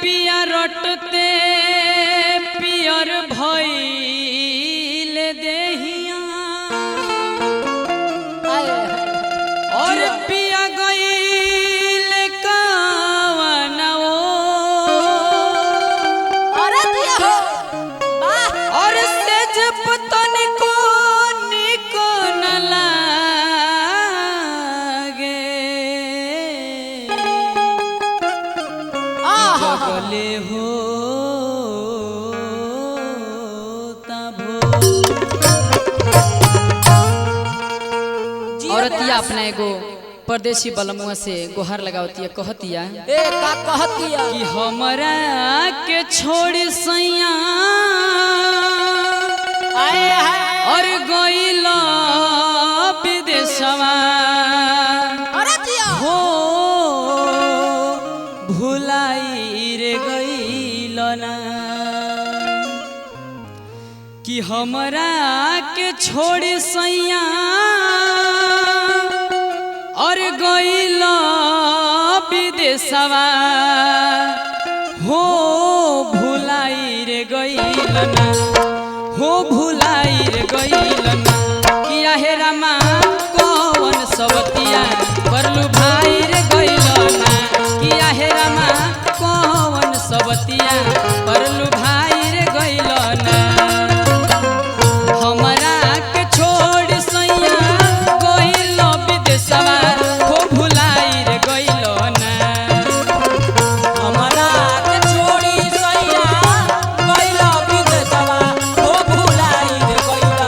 पिया रटते पियर भइल देहिया और पिया गइल कावनओ और सेज पतन को निको न लागे जगले हो औरतिया अपना एगो परदेसी बलमुआ से गोहर लगावतिया कहतिया कि हमरा के छोड़ी सैया और गइल विदेशवा हो भुलाई रे गइल ना कि हमरा के छोड़ी सैया और गइल विदेशवा हो भुलाई रे गइल ना हो भुलाई रे गइल ना किया हे रामा कौन सवतिया परलू भाई रे गइल ना किया हे रामा कौन सवतिया परलू भाई रे गइल ना हमरा के छोड़ सैया गइल विदेशवा हो भुलाई रे गइल ना हमरा के छोड़ी सैया गइल विदेशवा हो भुलाई रे गइल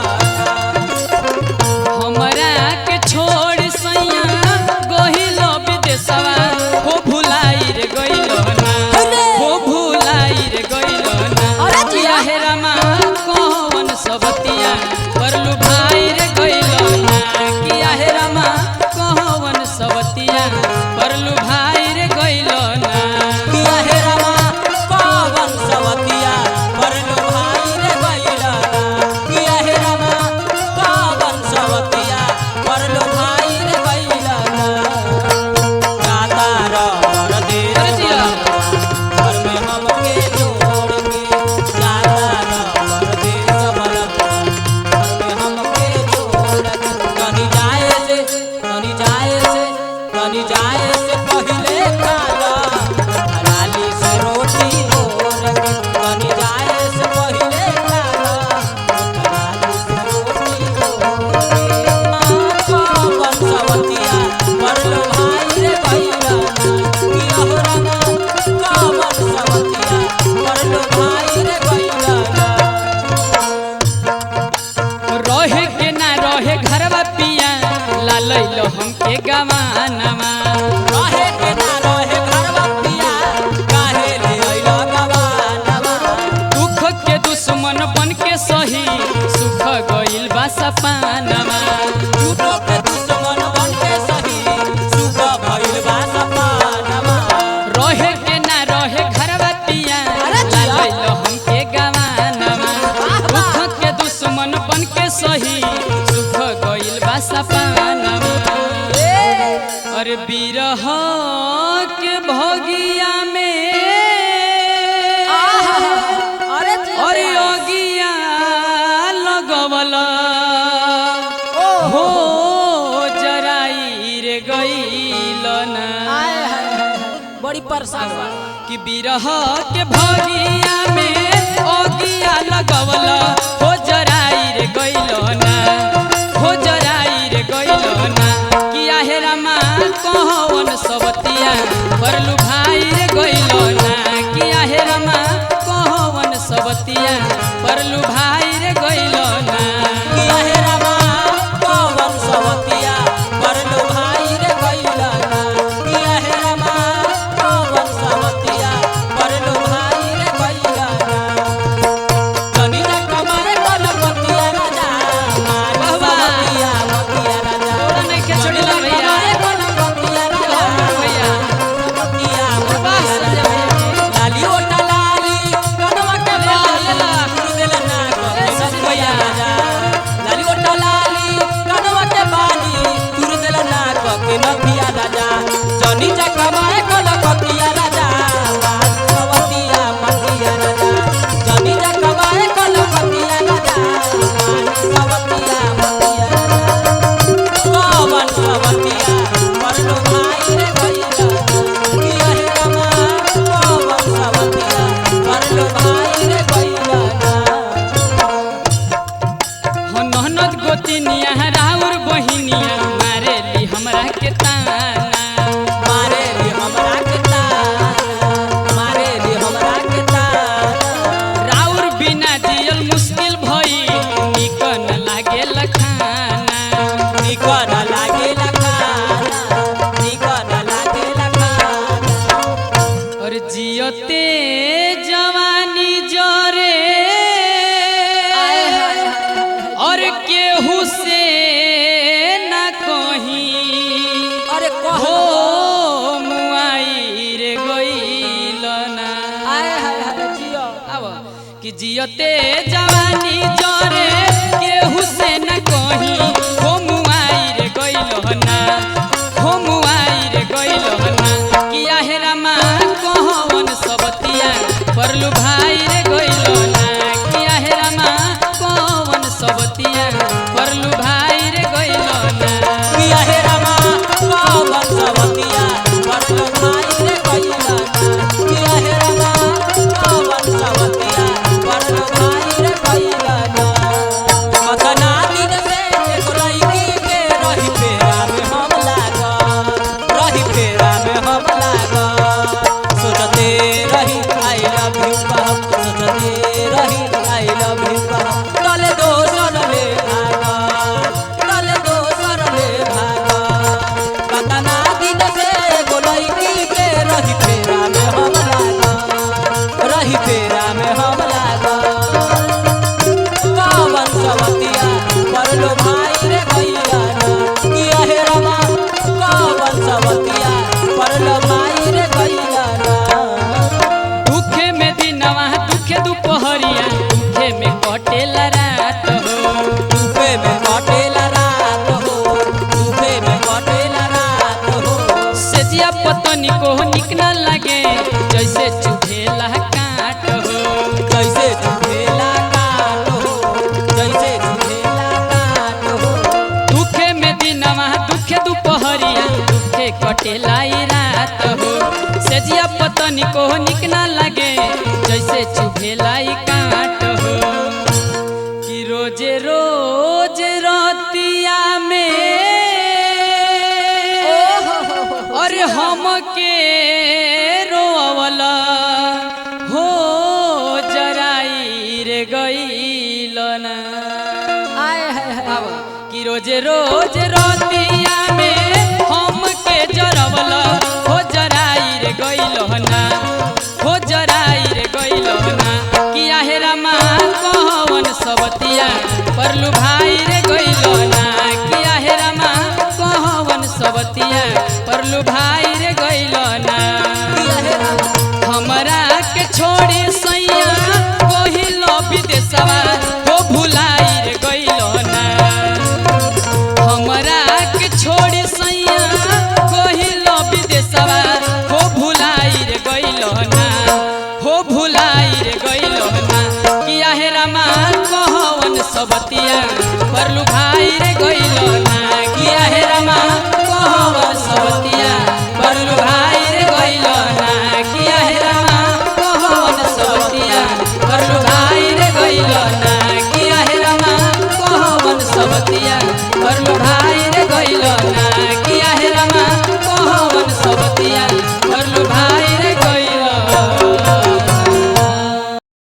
हमरा के छोड़ सैया गइल विदेशवा हो भुलाई रे गइल ना हो भुलाई रे गइल ना किया हे रामा कौन सबतिया परलू भाई रे गइल ना किया हे रामा कौन सबतिया परलू भाई रे गइल ना किया हे रामा कौन सवतिया परलू भाई रे गइल किया हे रामा कौन सवतिया परलू भाई रे गइल गाता रह दे घर में हमके जोड़ के गाता रह दे सबल घर में हमके जोड़ के कहीं जाए से कहीं जाए से कहीं जाए से पहले खाना हलाली से रोटी भोर के कहीं जाए से पहले खाना हलाली से रोटी भोर के माँ कौन सवतिया परलू भाई रे गइल किया हो रामा कौन सवतिया परलू भाई रे गइल रहे के ना रहे घरवा पिया लालैलो हमके गवानमा रहे के ना रहे घरवा पिया काहे ले अइलो गवानवा दुख के दुश्मन बन के सही सुख गइल बा सपनामा झूठो के दुश्मन बन के सही सुख भइल बा सपनावा रहे के ना रहे घरवा पिया लालैलो हमके गवानमा दुख के दुश्मन बन के सही सुख गइल बा सपनामा और बिरह के भगिया में और योगिया लगवल हो जराई रे गइल ना बड़ी परेशान कि बिरह के भगिया में ओगिया लगवल हो जराई रे गइल ना हो जराई रे गइल ना किया हे रामा कौन सबतिया परलू भाई रे गइल ना किया हे रामा कौन सबतिया परलू भाई रे गइल ना किया हे रामा कौन सवतिया परलू भाई रे गइल किया हे रामा कौन सवतिया परलू भाई रे गइल कनी ना कमारे कलपतिया राजा मारी सवतिया मतिया राजा नहीं के छोड़ी ला भैया कलपतिया राजा भैया सवतिया ताना मारे ली हमरा के ताना, मारे ली हमरा के ताना। राउर बिना जियल मुश्किल भई निक न लागेल खाना निक न लागेला खाना, निक न लागेला खाना। और जियते जवानी जरे और केहू से न कहीं अरे हो मुआई रे गइल ना आए हाय हाय जियो अब कि जियते जवानी जरे केहू से न कहीं हो मुआई रे गइल ना हो मुआई रे गइल ना कि आहे रामा कहवन सबतिया परलू भाई रे गइल ना कि आहे रामा कहवन सबतिया परलू भाई रे गइल ना किया हे रामा पावन सवतिया परलो भाई रे गइला ना। किया हे रामा पावन सवतिया परलो भाई रे गइला ना। मखना दिन से एक लड़की के रही फेरा में हम लागा, रही फेरा में हम लागा। सोचते रही आई लव यू बाप, सोचते रही आई लव यू बाप। तले दोसर ले भागा, तले दोसर ले भागा। कतना दिन से एगो लड़की के रही फेरा में हम लागा, रही फेरा में हम लागा। पावन सवतिया परलो भाई रे गइला ना। किया हे रामा पावन सवतिया परलो भाई रे गइला ना। दुखे में दिनवा दुखे दुपहरिया दुखे में कटेला रात हो दुखे में कटेला रात हो, दुखे में कटेला रात हो। सेजिया पतनी को निक न लगे जैसे चुभेला काट हो जैसे चुभेला काट हो, जैसे चुभेला काट हो। दुखे में दिनवा दुखे दुपहरिया दुखे कटेला ई रात हो सेजिया पतनी को निक न लगे जैसे चुभेला ई काट हो कि रोजे रोज रतिया में अरे हमके रोवला हो जराई रे गइल ना आए हाय हाय कि रोजे रोज रतिया में हमके जरवला हो जराई रे गइल ना हो जराई रे गइल ना कि आहे रामा कहवन सबतिया परलू भाई रे गइल ना कि आहे रामा कहवन सबतिया परलू भाई रे गइल ना किया हे रामा हमरा के छोड़ी सैया कहिल विदेशवा हो भुलाई रे गइल ना हमरा के छोड़ी सैया कहिल विदेशवा हो भुलाई रे गइल ना हो भुलाई रे गइल ना कि आहे रामा कहवन सबतिया परलू भाई रे गइल ना कि आहे रामा कहवन सबतिया परलू भाई रे गइल ना कि आहे रामा कहवन सबतिया परलू भाई रे गइल ना कि आहे रामा कहवन सबतिया परलू भाई